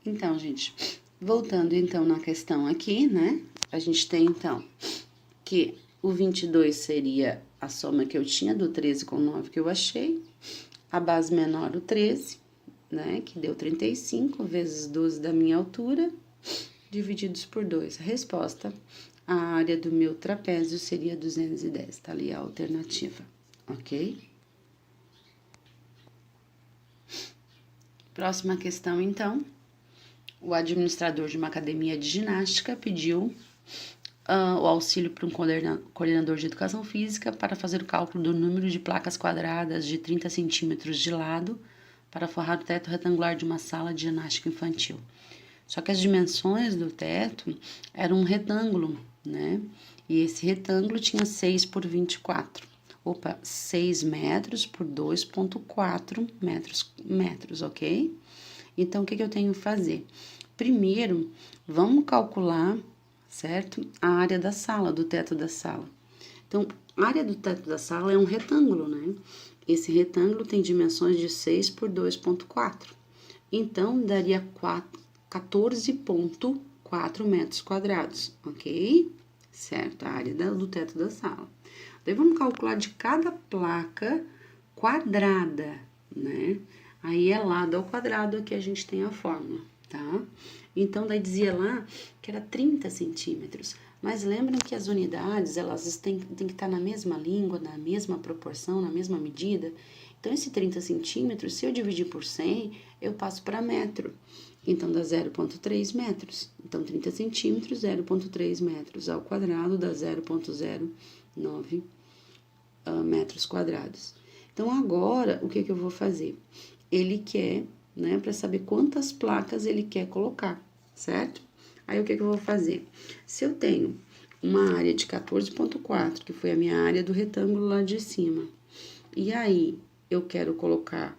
Então, gente, voltando então na questão aqui, né? A gente tem então que o 22 seria a soma que eu tinha do 13 com 9 que eu achei, a base menor o 13, né? Que deu 35 vezes 12 da minha altura, divididos por 2. A resposta, a área do meu trapézio seria 210, tá ali a alternativa, ok? Próxima questão, então. O administrador de uma academia de ginástica pediu o auxílio para um coordenador de educação física para fazer o cálculo do número de placas quadradas de 30 centímetros de lado para forrar o teto retangular de uma sala de ginástica infantil. Só que as dimensões do teto eram um retângulo, né? E esse retângulo tinha 6 por 24. 6 metros por 2,4 metros, ok? Então, o que eu tenho que fazer? Primeiro, vamos calcular, certo? A área da sala, do teto da sala. Então, a área do teto da sala é um retângulo, né? Esse retângulo tem dimensões de 6 por 2,4. Então, daria 14,4 metros quadrados, ok? Certo, a área do teto da sala. Daí, vamos calcular de cada placa quadrada, né? Aí, é lado ao quadrado, aqui a gente tem a fórmula, tá? Então, daí dizia lá que era 30 centímetros. Mas lembram que as unidades, elas têm que estar na mesma língua, na mesma proporção, na mesma medida. Então, esse 30 centímetros, se eu dividir por 100, eu passo para metro. Então, dá 0,3 metros. Então, 30 centímetros, 0,3 metros ao quadrado, dá 0,09 metros quadrados. Então, agora, o que eu vou fazer? Ele quer, né, para saber quantas placas ele quer colocar, certo? Aí, o que eu vou fazer? Se eu tenho uma área de 14,4, que foi a minha área do retângulo lá de cima, e aí eu quero colocar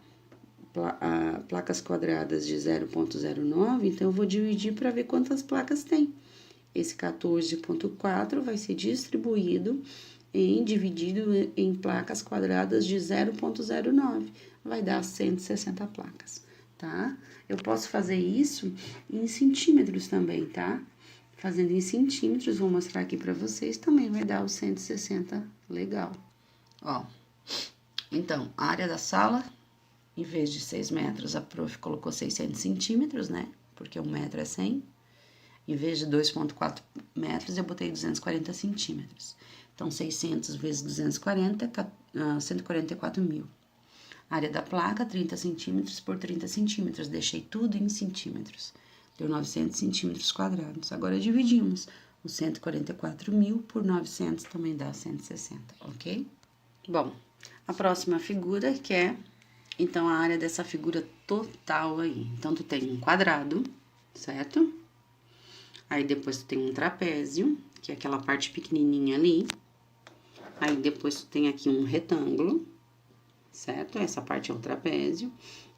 placas quadradas de 0,09, então eu vou dividir para ver quantas placas tem. Esse 14,4 vai ser dividido em placas quadradas de 0,09, vai dar 160 placas, tá? Eu posso fazer isso em centímetros também, tá? Fazendo em centímetros, vou mostrar aqui pra vocês, também vai dar os 160, legal. Ó, então, a área da sala, em vez de 6 metros, a prof colocou 600 centímetros, né? Porque 1 metro é 100. Em vez de 2,4 metros, eu botei 240 centímetros. Então, 600 vezes 240, 144 mil. Área da placa, 30 centímetros por 30 centímetros. Deixei tudo em centímetros. Deu 900 centímetros quadrados. Agora, dividimos. Os 144 mil por 900 também dá 160, ok? Bom, a próxima figura que é, então, a área dessa figura total aí. Então, tu tem um quadrado, certo? Aí, depois tu tem um trapézio, que é aquela parte pequenininha ali. Aí, depois tu tem aqui um retângulo, certo? Essa parte é o trapézio.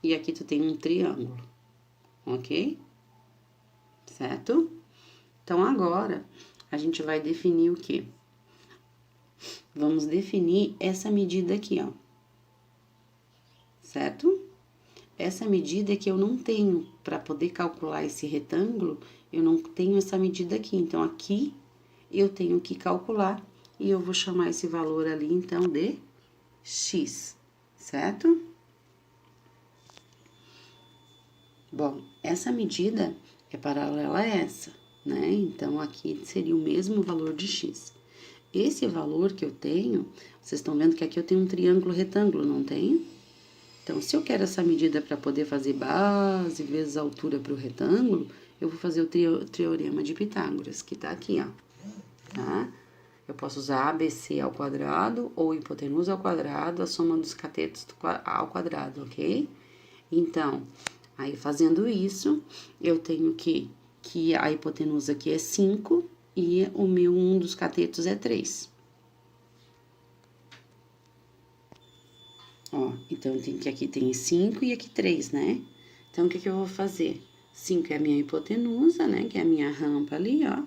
E aqui tu tem um triângulo, ok? Certo? Então, agora, a gente vai definir o quê? Vamos definir essa medida aqui, ó. Certo? Essa medida que eu não tenho, para poder calcular esse retângulo, eu não tenho essa medida aqui. Então, aqui eu tenho que calcular e eu vou chamar esse valor ali, então, de x, certo? Bom, essa medida é paralela a essa, né? Então, aqui seria o mesmo valor de x. Esse valor que eu tenho, vocês estão vendo que aqui eu tenho um triângulo retângulo, não tem? Então, se eu quero essa medida para poder fazer base vezes altura para o retângulo, eu vou fazer o teorema de Pitágoras, que tá aqui, ó, tá? Eu posso usar ABC ao quadrado ou hipotenusa ao quadrado, a soma dos catetos ao quadrado, ok? Então, aí fazendo isso, eu tenho que a hipotenusa aqui é 5 e um dos catetos é 3. Ó, então, aqui tem 5 e aqui 3, né? Então, o que eu vou fazer? 5 é a minha hipotenusa, né? Que é a minha rampa ali, ó.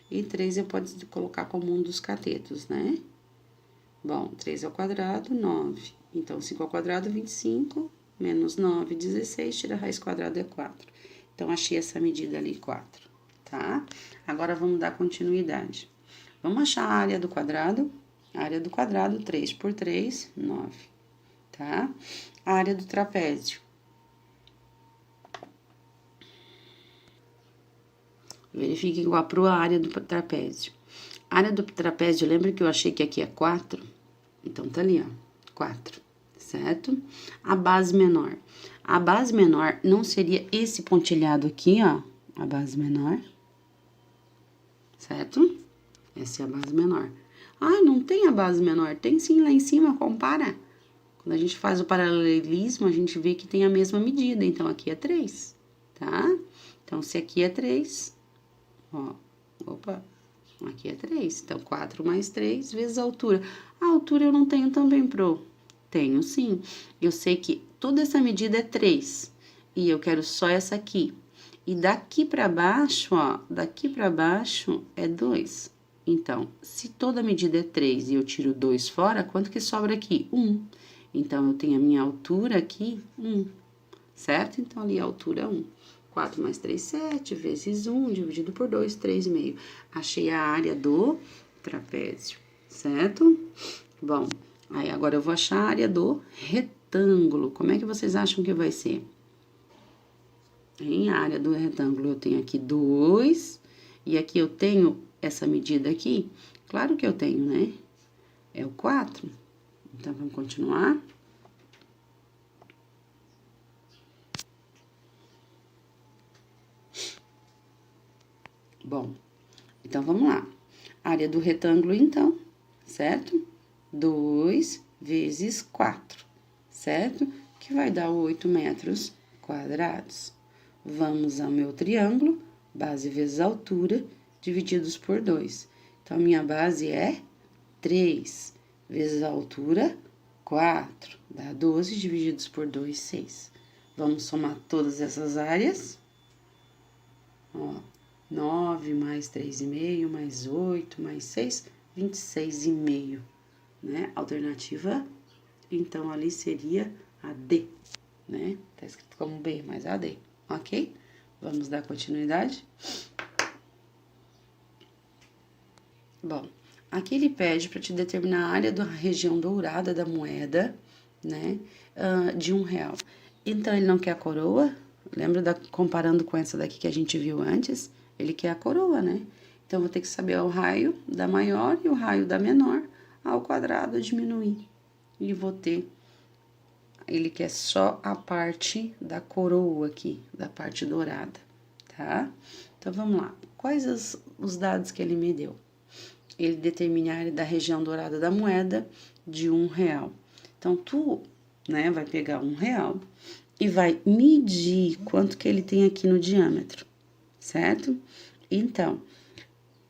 E 3 eu posso colocar como um dos catetos, né? Bom, 3 ao quadrado, 9. Então, 5 ao quadrado, 25, menos 9, 16, tira a raiz quadrada é 4. Então, achei essa medida ali, 4, tá? Agora, vamos dar continuidade. Vamos achar a área do quadrado. A área do quadrado, 3 por 3, 9, tá? A área do trapézio. Verifique igual para a área do trapézio. A área do trapézio, lembra que eu achei que aqui é 4? Então, tá ali, ó, 4, certo? A base menor. A base menor não seria esse pontilhado aqui, ó, a base menor, certo? Essa é a base menor. Ah, não tem a base menor. Tem sim, lá em cima, compara. Quando a gente faz o paralelismo, a gente vê que tem a mesma medida. Então, aqui é 3, tá? Então, se aqui é 3, ó, opa, aqui é 3. Então, 4 mais 3 vezes a altura. A altura eu não tenho também, pro? Tenho sim. Eu sei que toda essa medida é 3. E eu quero só essa aqui. E daqui pra baixo, ó, daqui pra baixo é 2. Então, se toda medida é 3 e eu tiro 2 fora, quanto que sobra aqui? 1. Então, eu tenho a minha altura aqui, 1. Certo? Então, ali a altura 1. 4 mais 3, 7, vezes 1, dividido por 2, 3,5. Achei a área do trapézio, certo? Bom, aí agora eu vou achar a área do retângulo. Como é que vocês acham que vai ser? Em área do retângulo, eu tenho aqui 2, e aqui eu tenho essa medida aqui. Claro que eu tenho, né? É o 4. Então, vamos continuar. Bom, então, vamos lá. Área do retângulo, então, certo? 2 vezes 4, certo? Que vai dar 8 metros quadrados. Vamos ao meu triângulo, base vezes altura, divididos por 2. Então, a minha base é 3 vezes a altura, 4. Dá 12 divididos por 2, 6. Vamos somar todas essas áreas. Ó, 9 mais 3,5, mais 8, mais 6, 26,5, né? Alternativa, então, ali seria a D, né? Tá escrito como B, mas a D, ok? Vamos dar continuidade? Bom, aqui ele pede para te determinar a área da região dourada da moeda, né? De R$1. Então, ele não quer a coroa? Lembra comparando com essa daqui que a gente viu antes? Ele quer a coroa, né? Então, vou ter que saber o raio da maior e o raio da menor ao quadrado diminuir. E vou ter... Ele quer só a parte da coroa aqui, da parte dourada, tá? Então, vamos lá. Quais os dados que ele me deu? Ele determina a área da região dourada da moeda de R$1. Então, tu, né, vai pegar R$1 e vai medir quanto que ele tem aqui no diâmetro, certo? Então,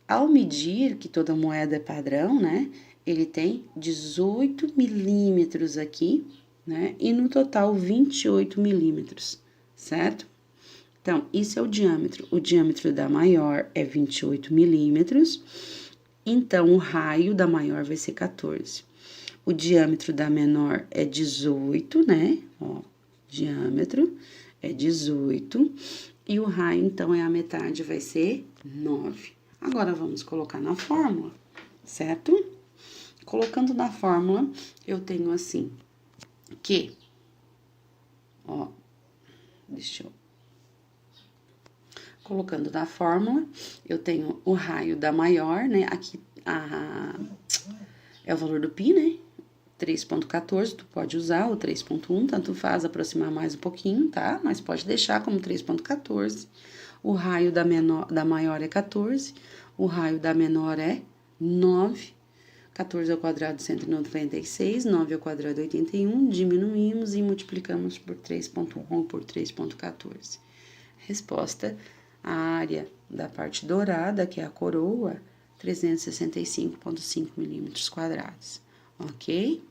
ao medir, que toda moeda é padrão, né, ele tem 18 milímetros aqui, né, e no total 28 milímetros, certo? Então, isso é o diâmetro. O diâmetro da maior é 28 milímetros, então o raio da maior vai ser 14. O diâmetro da menor é 18, né? Ó, diâmetro é 18. E o raio, então, é a metade, vai ser 9. Agora, vamos colocar na fórmula, certo? Colocando na fórmula, eu tenho assim, que, ó, deixa eu... Colocando na fórmula, eu tenho o raio da maior, né? Aqui é o valor do π, né? 3,14, tu pode usar o 3,1, tanto faz aproximar mais um pouquinho, tá? Mas pode deixar como 3,14. O raio da maior é 14, o raio da menor é 9. 14 ao quadrado, 196, 9 ao quadrado, 81. Diminuímos e multiplicamos por 3,1 ou por 3,14. Resposta: a área da parte dourada, que é a coroa, 365,5 milímetros quadrados, ok?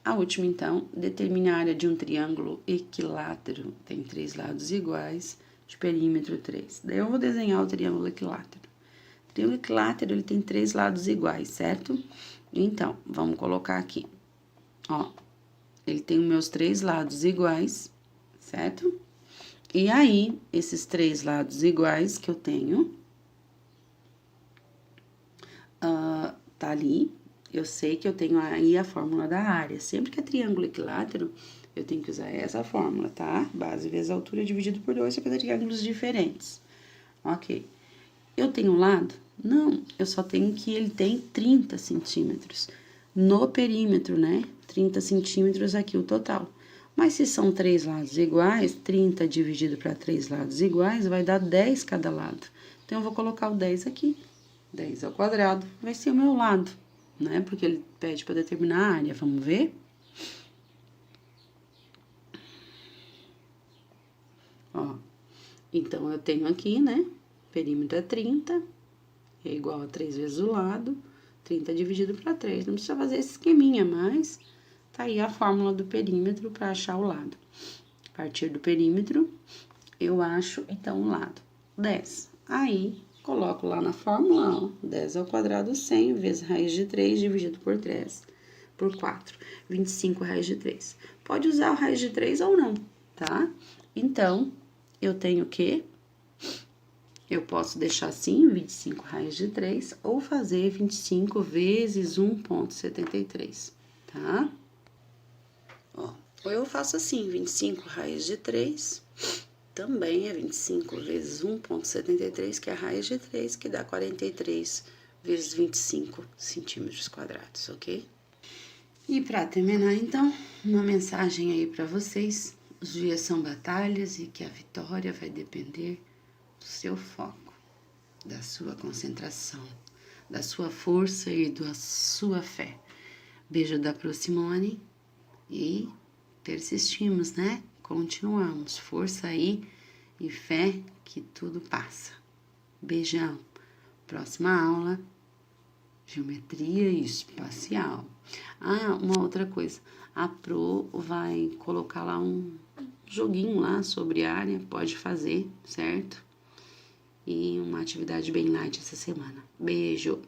A última, então, determina a área de um triângulo equilátero, tem 3 lados iguais, de perímetro 3. Daí, eu vou desenhar o triângulo equilátero. O triângulo equilátero, ele tem 3 lados iguais, certo? Então, vamos colocar aqui, ó, ele tem os meus 3 lados iguais, certo? E aí, esses 3 lados iguais que eu tenho, tá ali. Eu sei que eu tenho aí a fórmula da área. Sempre que é triângulo equilátero, eu tenho que usar essa fórmula, tá? Base vezes altura dividido por 2 para fazer triângulos diferentes. Ok. Eu tenho um lado? Não, eu só tenho que ele tem 30 centímetros no perímetro, né? 30 centímetros aqui o total. Mas se são 3 lados iguais, 30 dividido para 3 lados iguais, vai dar 10 cada lado. Então, eu vou colocar o 10 aqui. 10 ao quadrado vai ser o meu lado, né? Porque ele pede para determinar a área. Vamos ver? Ó, então, eu tenho aqui, né? Perímetro é 30, é igual a 3 vezes o lado, 30 dividido para 3. Não precisa fazer esse esqueminha, mas tá aí a fórmula do perímetro para achar o lado. A partir do perímetro, eu acho, então, o lado. 10. Aí, coloco lá na fórmula, ó, 10 ao quadrado, 100 vezes raiz de 3 dividido por 3, por 4. 25 raiz de 3. Pode usar o raiz de 3 ou não, tá? Então, eu tenho o quê? Eu posso deixar assim, 25 raiz de 3, ou fazer 25 vezes 1,73, tá? Ó, ou eu faço assim, 25 raiz de 3, também é 25 vezes 1,73, que é a raiz de 3, que dá 43 vezes 25 centímetros quadrados, ok? E para terminar, então, uma mensagem aí para vocês. Os dias são batalhas e que a vitória vai depender do seu foco, da sua concentração, da sua força e da sua fé. Beijo da Procimone e persistimos, né? Continuamos. Força aí e fé que tudo passa. Beijão. Próxima aula, geometria espacial. Ah, uma outra coisa. A Pro vai colocar lá um joguinho lá sobre área, pode fazer, certo? E uma atividade bem light essa semana. Beijo!